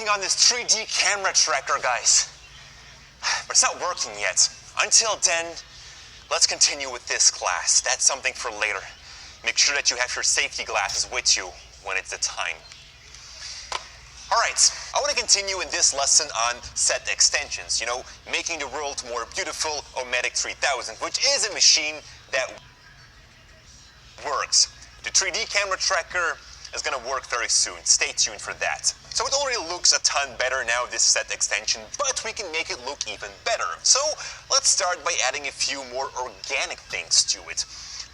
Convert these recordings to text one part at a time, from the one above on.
working on this 3D camera tracker, guys. But it's not working yet. Until then, let's continue with this class. That's something for later. Make sure that you have your safety glasses with you when it's the time. Alright, I want to continue in this lesson on set extensions. You know, making the world more beautiful, Omatic 3000, which is a machine that works. The 3D camera tracker is going to work very soon. Stay tuned for that. So it already looks a ton better now, this set extension, but we can make it look even better. So let's start by adding a few more organic things to it.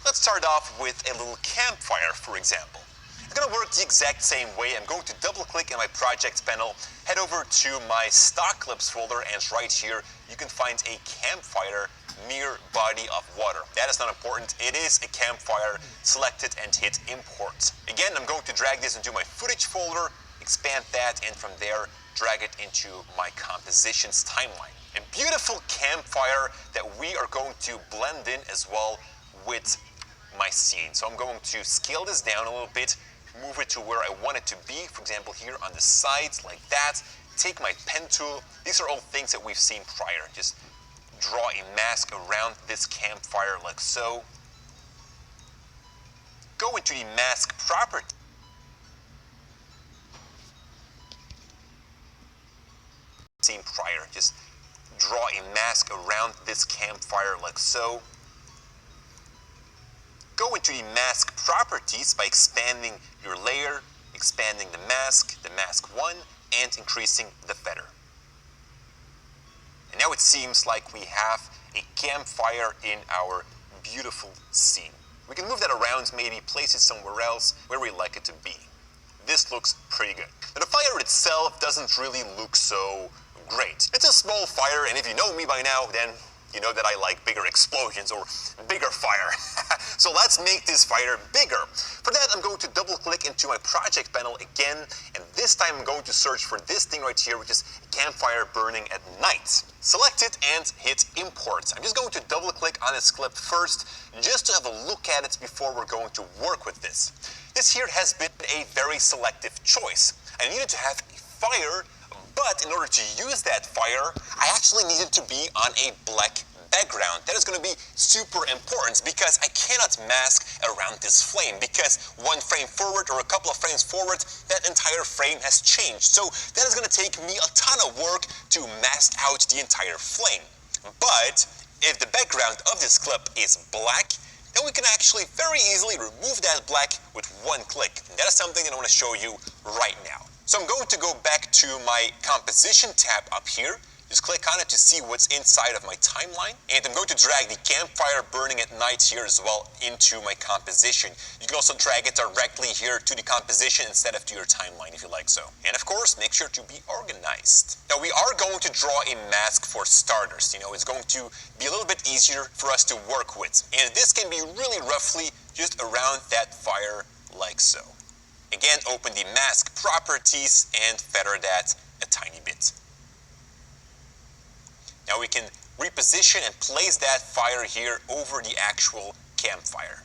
Let's start off with a little campfire, for example. It's going to work the exact same way. I'm going to double click in my projects panel, head over to my stock clips folder, and right here you can find a campfire mere body of water. That is not important. It is a campfire. Select it and hit import. Again, I'm going to drag this into my footage folder, expand that, and from there drag it into my compositions timeline. A beautiful campfire that we are going to blend in as well with my scene. So I'm going to scale this down a little bit, move it to where I want it to be, for example here on the sides like that. Take my pen tool. These are all things that we've seen prior. Just draw a mask around this campfire like so. Go into the mask property. Seen prior. Just draw a mask around this campfire like so. Go into the mask properties by expanding your layer, expanding the mask 1, and increasing the feather. And now it seems like we have a campfire in our beautiful scene. We can move that around, maybe place it somewhere else where we like it to be. This looks pretty good. Now the fire itself doesn't really look so great. It's a small fire, and if you know me by now, then you know that I like bigger explosions or bigger fire. So let's make this fire bigger. For that, I'm going to double click into my project panel again, and this time I'm going to search for this thing right here, which is a campfire burning at night. Select it and hit import. I'm just going to double click on this clip first, just to have a look at it before we're going to work with this. This here has been a very selective choice. I needed to have a fire, but in order to use that fire, I actually needed to be on a black background. That is going to be super important because I cannot mask around this flame, because one frame forward or a couple of frames forward, that entire frame has changed. So that is going to take me a ton of work to mask out the entire flame. But if the background of this clip is black, then we can actually very easily remove that black with one click. And that is something that I want to show you right now. So I'm going to go back to my composition tab up here. Just click on it to see what's inside of my timeline. And I'm going to drag the campfire burning at night here as well into my composition. You can also drag it directly here to the composition instead of to your timeline if you like so. And of course, make sure to be organized. Now we are going to draw a mask for starters. You know, it's going to be a little bit easier for us to work with. And this can be really roughly just around that fire like so. Again, open the mask properties and feather that a tiny bit. Now we can reposition and place that fire here over the actual campfire.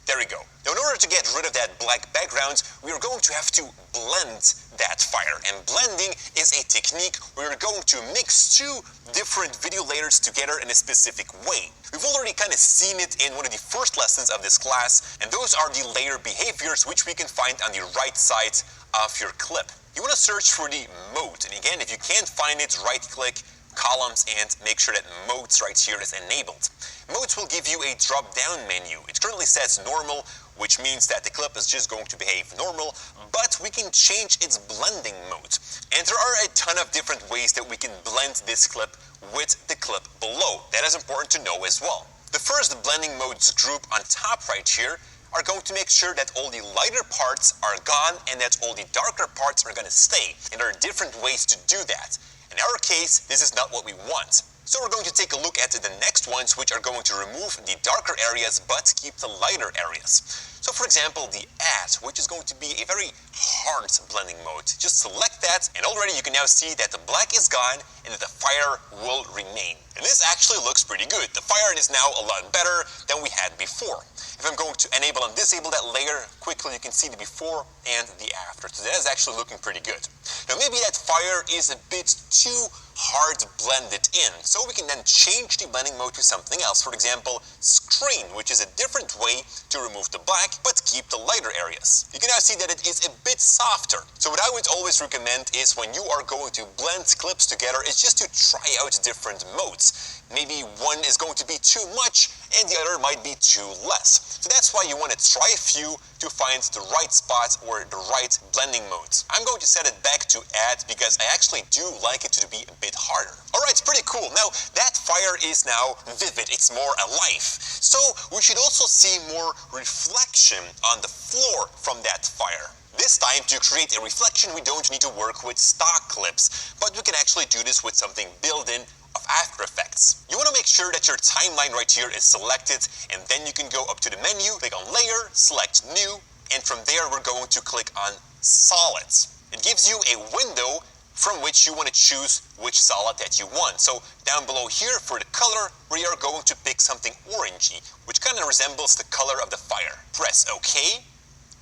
There we go. Now in order to get rid of that black background, we are going to have to blend that fire. And blending is a technique where we're going to mix two different video layers together in a specific way. We've already kind of seen it in one of the first lessons of this class, and those are the layer behaviors, which we can find on the right side of your clip. You want to search for the mode, and again, if you can't find it, right-click, columns, and make sure that modes right here is enabled. Modes will give you a drop-down menu. It currently says normal, which means that the clip is just going to behave normal, but we can change its blending mode. And there are a ton of different ways that we can blend this clip with the clip below. That is important to know as well. The first blending modes group on top right here are going to make sure that all the lighter parts are gone and that all the darker parts are going to stay. And there are different ways to do that. In our case, this is not what we want. So we're going to take a look at the next ones, which are going to remove the darker areas but keep the lighter areas. So for example, the add, which is going to be a very hard blending mode. Just select that, and already you can now see that the black is gone and that the fire will remain. And this actually looks pretty good. The fire is now a lot better than we had before. If I'm going to enable and disable that layer, quickly you can see the before and the after. So that is actually looking pretty good. Now maybe that fire is a bit too hard blended in, so we can then change the blending mode to something else. For example, screen, which is a different way to remove the black but keep the lighter areas. You can now see that it is a bit softer. So what I would always recommend is when you are going to blend clips together is just to try out different modes. Maybe one is going to be too much and the other might be too less. So that's why you want to try a few to find the right spot or the right blending modes. I'm going to set it back to add because I actually do like it to be a bit harder. Alright, it's pretty cool. Now that fire is now vivid, it's more alive. So we should also see more reflection on the floor from that fire. This time, to create a reflection, we don't need to work with stock clips, but we can actually do this with something built-in of After Effects. You want to make sure that your timeline right here is selected, and then you can go up to the menu, click on Layer, select New, and from there we're going to click on Solids. It gives you a window from which you want to choose which solid that you want. So down below here for the color, we are going to pick something orangey, which kind of resembles the color of the fire. Press OK.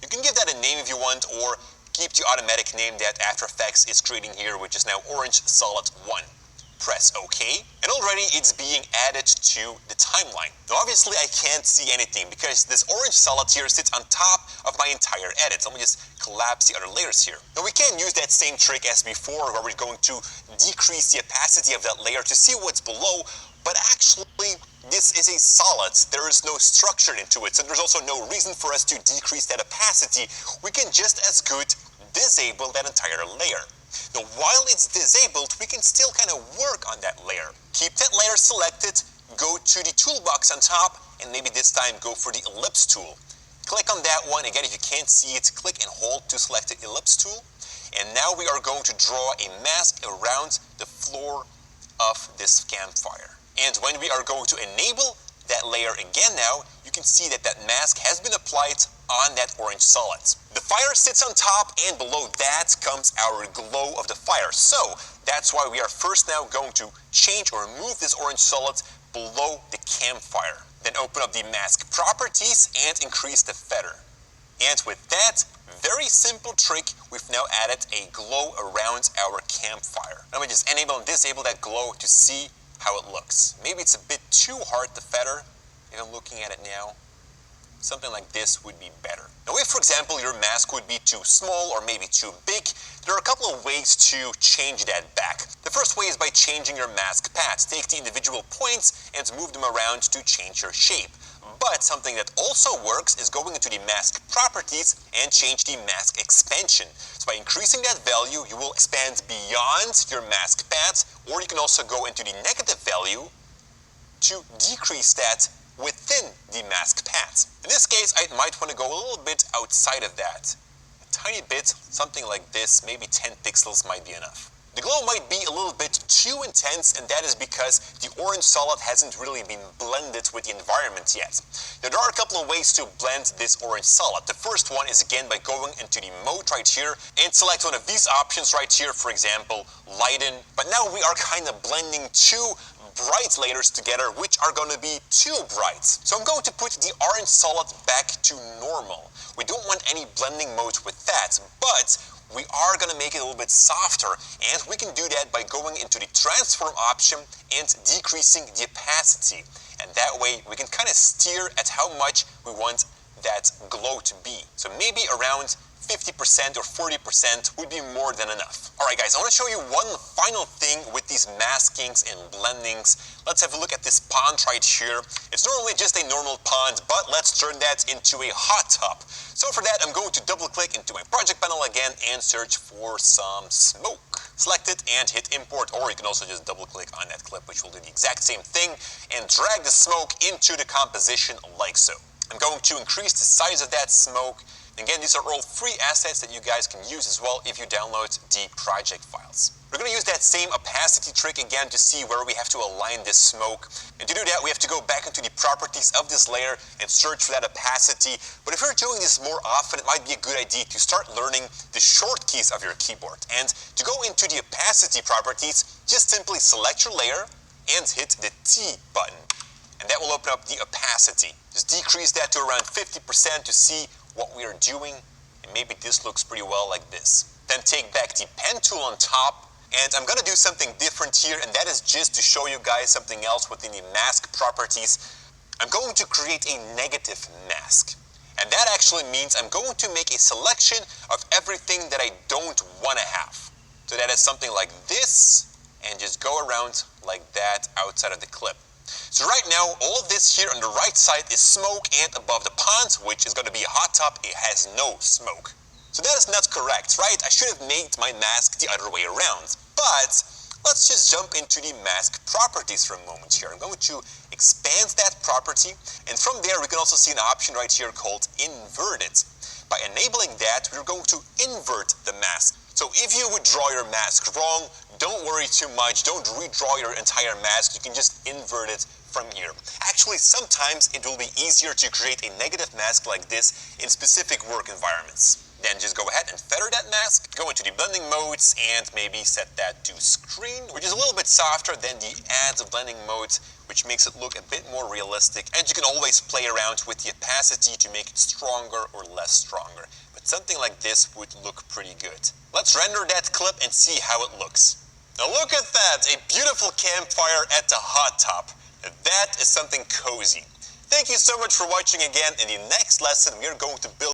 You can give that a name if you want, or keep the automatic name that After Effects is creating here, which is now Orange Solid 1. Press OK, and already it's being added to the timeline. Now obviously I can't see anything because this orange solid here sits on top of my entire edit. So let me just collapse the other layers here. Now we can use that same trick as before, where we're going to decrease the opacity of that layer to see what's below, but actually this is a solid. There is no structure into it, so there's also no reason for us to decrease that opacity. We can just as good disable that entire layer. Now while it's disabled, we can still kind of work on that layer. Keep that layer selected, go to the toolbox on top, and maybe this time go for the ellipse tool. Click on that one. Again, if you can't see it, click and hold to select the ellipse tool. And now we are going to draw a mask around the floor of this campfire. And when we are going to enable that layer again now, you can see that that mask has been applied on that orange solid. The fire sits on top, and below that comes our glow of the fire. So that's why we are first now going to change or remove this orange solid below the campfire. Then open up the mask properties and increase the feather. And with that very simple trick, we've now added a glow around our campfire. Let me just enable and disable that glow to see how it looks. Maybe it's a bit too hard, the feather, if I'm looking at it now. Something like this would be better. Now if, for example, your mask would be too small or maybe too big, there are a couple of ways to change that back. The first way is by changing your mask paths. Take the individual points and move them around to change your shape. But something that also works is going into the mask properties and change the mask expansion. So by increasing that value, you will expand beyond your mask paths, or you can also go into the negative value to decrease that within the mask paths. In this case, I might want to go a little bit outside of that. A tiny bit, something like this, maybe 10 pixels might be enough. The glow might be a little bit too intense, and that is because the orange solid hasn't really been blended with the environment yet. Now there are a couple of ways to blend this orange solid. The first one is again by going into the mode right here and select one of these options right here, for example, lighten. But now we are kind of blending two bright layers together, which are going to be too bright. So I'm going to put the orange solid back to normal. We don't want any blending modes with that, but we are going to make it a little bit softer, and we can do that by going into the transform option and decreasing the opacity. And that way we can kind of steer at how much we want that glow to be. So maybe around 50% or 40% would be more than enough. Alright guys, I want to show you one final thing with these maskings and blendings. Let's have a look at this pond right here. It's normally just a normal pond, but let's turn that into a hot tub. So for that, I'm going to double click into my project panel again and search for some smoke. Select it and hit import, or you can also just double click on that clip, which will do the exact same thing, and drag the smoke into the composition like so. I'm going to increase the size of that smoke, Again, these are all free assets that you guys can use as well if you download the project files. We're going to use that same opacity trick again to see where we have to align this smoke. And to do that, we have to go back into the properties of this layer and search for that opacity. But if you're doing this more often, it might be a good idea to start learning the short keys of your keyboard. And to go into the opacity properties, just simply select your layer and hit the T button. And that will open up the opacity. Just decrease that to around 50% to see what we are doing. And maybe this looks pretty well like this. Then take back the pen tool on top. And I'm going to do something different here, and that is just to show you guys something else within the mask properties. I'm going to create a negative mask. And that actually means I'm going to make a selection of everything that I don't want to have. So that is something like this, and just go around like that outside of the clip. So right now, all of this here on the right side is smoke, and above the pond, which is going to be a hot top, it has no smoke. So that is not correct, right? I should have made my mask the other way around. But let's just jump into the mask properties for a moment here. I'm going to expand that property, and from there we can also see an option right here called inverted. By enabling that, we're going to invert the mask. So if you would draw your mask wrong, don't worry too much. Don't redraw your entire mask. You can just invert it from here. Actually, sometimes it will be easier to create a negative mask like this in specific work environments. Then just go ahead and feather that mask, go into the blending modes, and maybe set that to screen, which is a little bit softer than the add blending mode, which makes it look a bit more realistic. And you can always play around with the opacity to make it stronger or less stronger. But something like this would look pretty good. Let's render that clip and see how it looks. Now look at that, a beautiful campfire at the hot top. That is something cozy. Thank you so much for watching again. In the next lesson, we are going to build